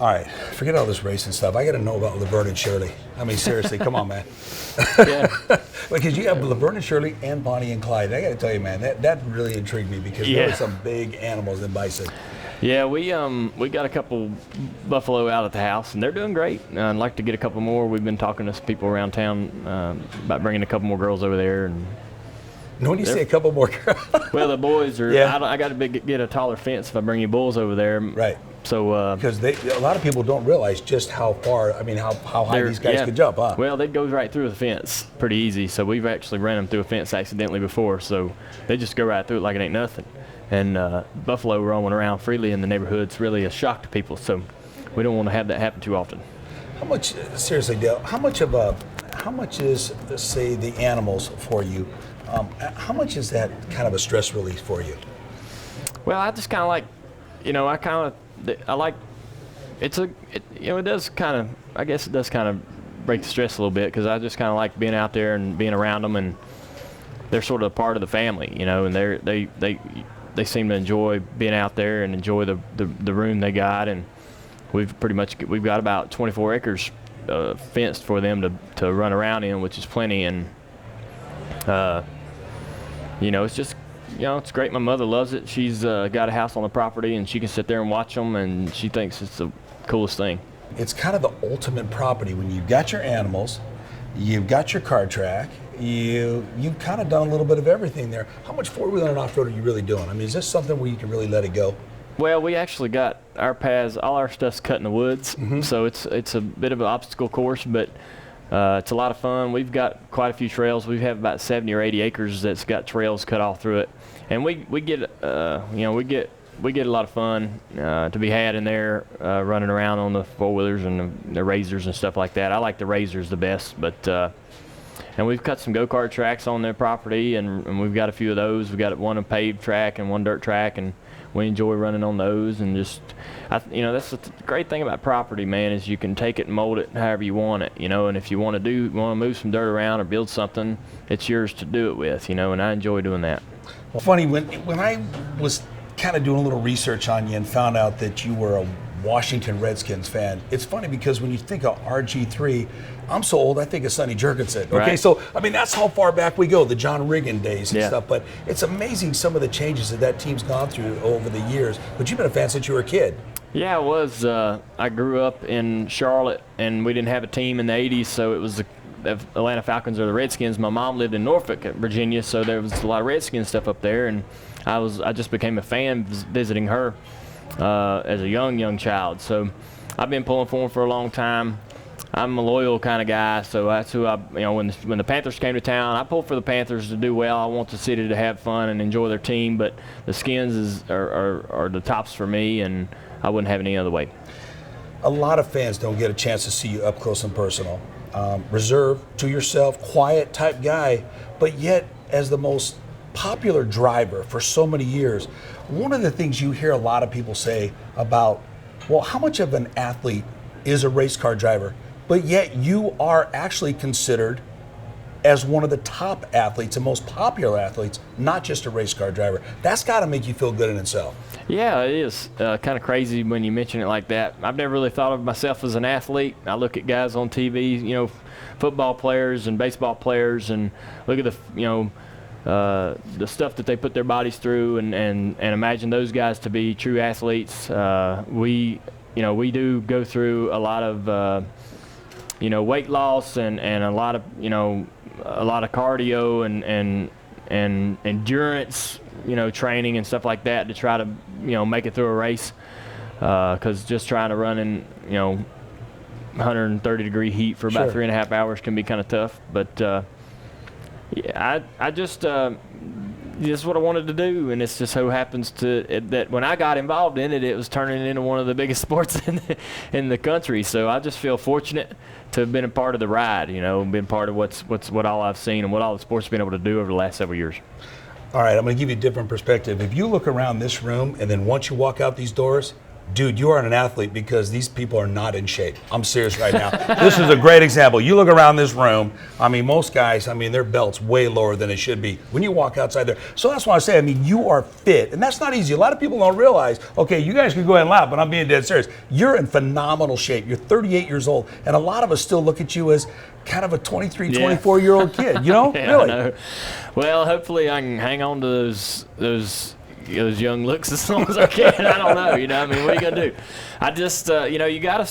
All right, forget all this racing stuff. I got to know about Laverne and Shirley. I mean, seriously, come on, man. Yeah. Because you have Laverne and Shirley and Bonnie and Clyde. I got to tell you, man, that really intrigued me because there are some big animals in bison. Yeah, we got a couple buffalo out at the house, and they're doing great. I'd like to get a couple more. We've been talking to some people around town about bringing a couple more girls over there. And when you say a couple more girls? Well, the boys are. Yeah. I got to get a taller fence if I bring you bulls over there. Right. So because a lot of people don't realize just how far. I mean, how high these guys could jump, huh? Well, they go right through the fence pretty easy. So we've actually ran them through a fence accidentally before. So they just go right through it like it ain't nothing. And buffalo roaming around freely in the neighborhood's really a shock to people. So we don't want to have that happen too often. How much, seriously, Dale? How much is, say, the animals for you? How much is that kind of a stress release for you? Well, I just kind of like, I like, it does kind of, I guess it does kind of break the stress a little bit because I just kind of like being out there and being around them, and they're sort of a part of the family, and they seem to enjoy being out there and enjoy the room they got, and we've got about 24 acres fenced for them to run around in, which is plenty, and it's just. It's great. My mother loves it. She's got a house on the property, and she can sit there and watch them, and she thinks it's the coolest thing. It's kind of the ultimate property when you've got your animals, you've got your car track, you've kind of done a little bit of everything there. How much four-wheeler and off-road are you really doing? I mean, is this something where you can really let it go? Well, we actually got our paths, all our stuff's cut in the woods, so it's a bit of an obstacle course, but it's a lot of fun. We've got quite a few trails. We have about 70 or 80 acres that's got trails cut all through it, and we get a lot of fun to be had in there running around on the four-wheelers and the razors and stuff like that. I like the razors the best, but and we've cut some go-kart tracks on their property, and we've got a few of those. We've got one a paved track and one dirt track, and we enjoy running on those. And just, that's the great thing about property, man, is you can take it and mold it however you want it, and if you want to move some dirt around or build something, it's yours to do it with, and I enjoy doing that. Well, funny, when I was kind of doing a little research on you and found out that you were a Washington Redskins fan, it's funny because when you think of RG3, I'm so old I think of Sonny Jurgensen. Okay, right. So I mean that's how far back we go, the John Riggin days and Yeah. stuff. But it's amazing some of the changes that team's gone through over the years. But you've been a fan since you were a kid. Yeah, I was. I grew up in Charlotte, and we didn't have a team in the 80s, so it was the Atlanta Falcons or the Redskins. My mom lived in Norfolk, Virginia, so there was a lot of Redskins stuff up there, and I just became a fan visiting her as a young child. So I've been pulling for them for a long time. I'm a loyal kind of guy, so that's who when the Panthers came to town, I pulled for the Panthers to do well. I want the city to have fun and enjoy their team, but the Skins are the tops for me, and I wouldn't have it any other way. A lot of fans don't get a chance to see you up close and personal. Reserved, to yourself, quiet type guy, but yet as the most popular driver for so many years, one of the things you hear a lot of people say about, well, how much of an athlete is a race car driver? But yet you are actually considered as one of the top athletes and most popular athletes, not just a race car driver. That's got to make you feel good in itself. Yeah, it is kind of crazy when you mention it like that. I've never really thought of myself as an athlete. I look at guys on TV, football players and baseball players, and look at the stuff that they put their bodies through, and imagine those guys to be true athletes. We do go through a lot of weight loss and a lot of cardio and endurance, training and stuff like that to try to make it through a race, because just trying to run in 130 degree heat for about 3.5 hours can be kind of tough. But I just this is what I wanted to do, and it just so happens that when I got involved in it, it was turning into one of the biggest sports in the country. So I just feel fortunate to have been a part of the ride, been part of what all I've seen and what all the sports have been able to do over the last several years. All right, I'm going to give you a different perspective. If you look around this room and then once you walk out these doors, dude, you are an athlete because these people are not in shape. I'm serious right now. This is a great example. You look around this room, I mean, most guys, I mean, their belt's way lower than it should be when you walk outside there. So that's why I say, I mean, you are fit, and that's not easy. A lot of people don't realize, okay, you guys can go ahead and laugh, but I'm being dead serious. You're in phenomenal shape. You're 38 years old, and a lot of us still look at you as kind of a 23, 24-year-old kid, you know? Yeah, really? I know. Well, hopefully I can hang on to those young looks as long as I can. I don't know, you know. I mean, what are you gonna do? I just, you know, you gotta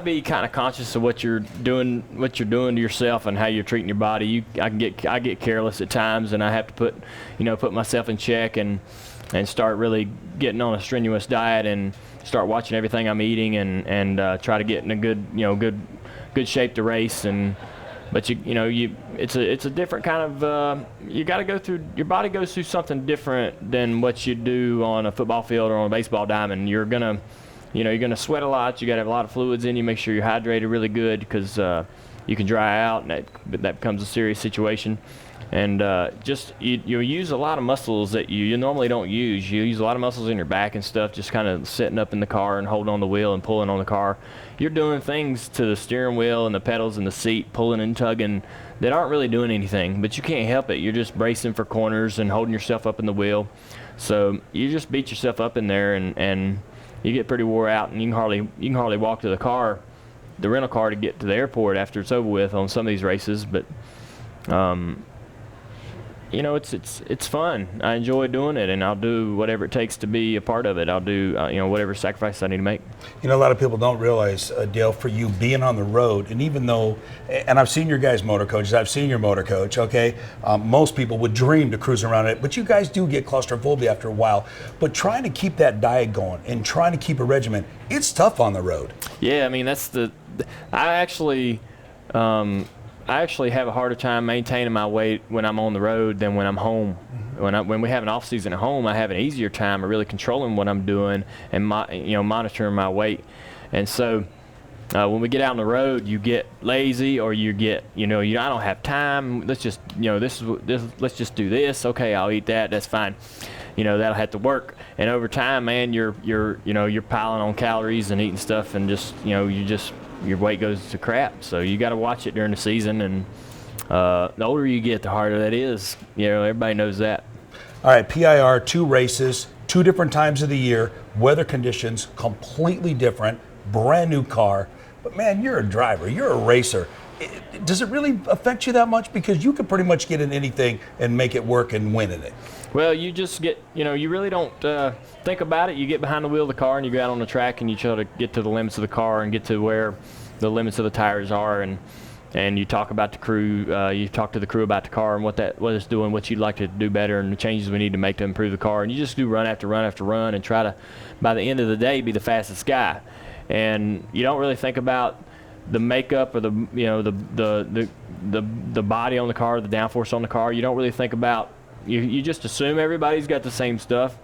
be kind of conscious of what you're doing to yourself and how you're treating your body. I get careless at times, and I have to put myself in check and start really getting on a strenuous diet and start watching everything I'm eating and try to get in a good shape to race. But it's a different kind of you got to go through. Your body goes through something different than what you do on a football field or on a baseball diamond. You're gonna sweat a lot. You got to have a lot of fluids in you. Make sure you're hydrated really good because you can dry out, and that becomes a serious situation. And you use a lot of muscles that you normally don't use. You use a lot of muscles in your back and stuff, just kind of sitting up in the car and holding on the wheel and pulling on the car. You're doing things to the steering wheel and the pedals and the seat, pulling and tugging, that aren't really doing anything, but you can't help it. You're just bracing for corners and holding yourself up in the wheel. So you just beat yourself up in there, and you get pretty wore out, and you can hardly walk to the rental car to get to the airport after it's over with on some of these races. But it's fun. I enjoy doing it, and I'll do whatever it takes to be a part of it. I'll do whatever sacrifice I need to make. You know, a lot of people don't realize, Dale, for you being on the road, and even though, and I've seen your guys' motor coaches, I've seen your motor coach, okay? Most people would dream to cruise around it, but you guys do get claustrophobia after a while. But trying to keep that diet going and trying to keep a regimen, it's tough on the road. Yeah, I mean, I actually have a harder time maintaining my weight when I'm on the road than when I'm home. When we have an off season at home, I have an easier time of really controlling what I'm doing and monitoring my weight. And so when we get out on the road, you get lazy, or you get I don't have time. Let's just let's just do this. Okay, I'll eat that. That's fine. That'll have to work. And over time, man, you're piling on calories and eating stuff, and your weight goes to crap. So you got to watch it during the season, and the older you get, the harder that is. Everybody knows that. All right, PIR, 2 races, 2 different times of the year, weather conditions completely different, brand new car. But man, you're a driver, you're a racer. Does it really affect you that much? Because you could pretty much get in anything and make it work and win in it. Well, you just get, you really don't think about it. You get behind the wheel of the car and you go out on the track and you try to get to the limits of the car and get to where the limits of the tires are, and you talk about the crew. You talk to the crew about the car and what it's doing, what you'd like to do better, and the changes we need to make to improve the car. And you just do run after run after run and try to, by the end of the day, be the fastest guy. And you don't really think about the makeup or the body on the car, the downforce on the car. You don't really think about. You just assume everybody's got the same stuff,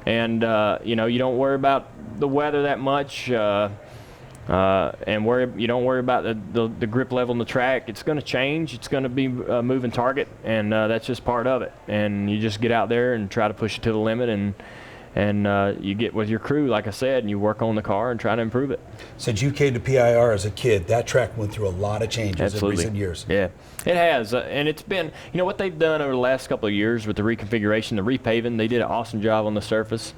and you don't worry about the weather that much, and you don't worry about the grip level in the track. It's going to change. It's going to be a moving target, and that's just part of it. And you just get out there and try to push it to the limit, and you get with your crew, like I said, and you work on the car and try to improve it. Since you came to PIR as a kid, that track went through a lot of changes in recent years. Yeah, it has. And it's been, what they've done over the last couple of years with the reconfiguration, the repaving, they did an awesome job on the surface.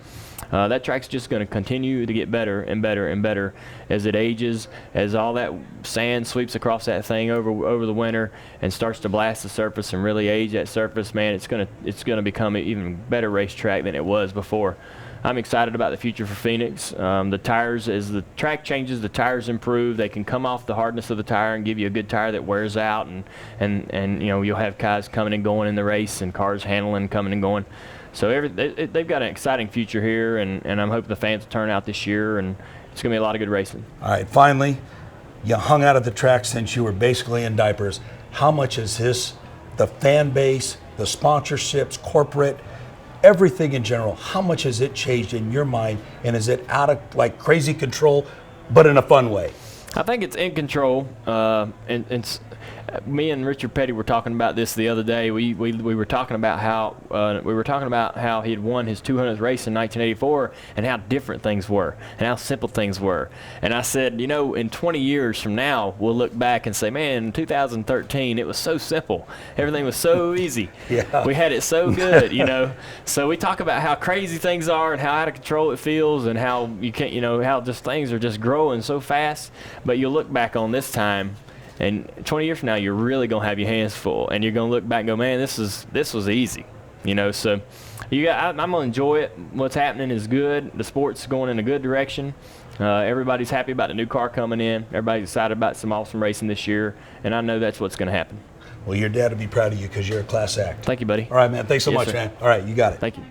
That track's just going to continue to get better and better and better as it ages, as all that sand sweeps across that thing over the winter and starts to blast the surface and really age that surface. Man, it's gonna become an even better racetrack than it was before. I'm excited about the future for Phoenix. The tires, as the track changes, the tires improve. They can come off the hardness of the tire and give you a good tire that wears out, and you'll have guys coming and going in the race and cars handling, coming and going. So they've got an exciting future here, and I'm hoping the fans will turn out this year, and it's going to be a lot of good racing. All right, finally, you hung out at the track since you were basically in diapers. How much is the fan base, the sponsorships, corporate, everything in general, how much has it changed in your mind, and is it out of crazy control, but in a fun way? I think it's in control, and me and Richard Petty were talking about this the other day. We were talking about how he had won his 200th race in 1984 and how different things were and how simple things were. And I said, in 20 years from now, we'll look back and say, man, in 2013 it was so simple. Everything was so easy. Yeah. We had it so good, So we talk about how crazy things are and how out of control it feels and how you can't, how just things are just growing so fast. But you'll look back on this time, and 20 years from now, you're really going to have your hands full, and you're going to look back and go, man, this was easy, So I'm going to enjoy it. What's happening is good. The sport's going in a good direction. Everybody's happy about the new car coming in. Everybody's excited about some awesome racing this year, and I know that's what's going to happen. Well, your dad will be proud of you because you're a class act. Thank you, buddy. All right, man. Thanks so Yes, much, sir. man. All right, you got it. Thank you.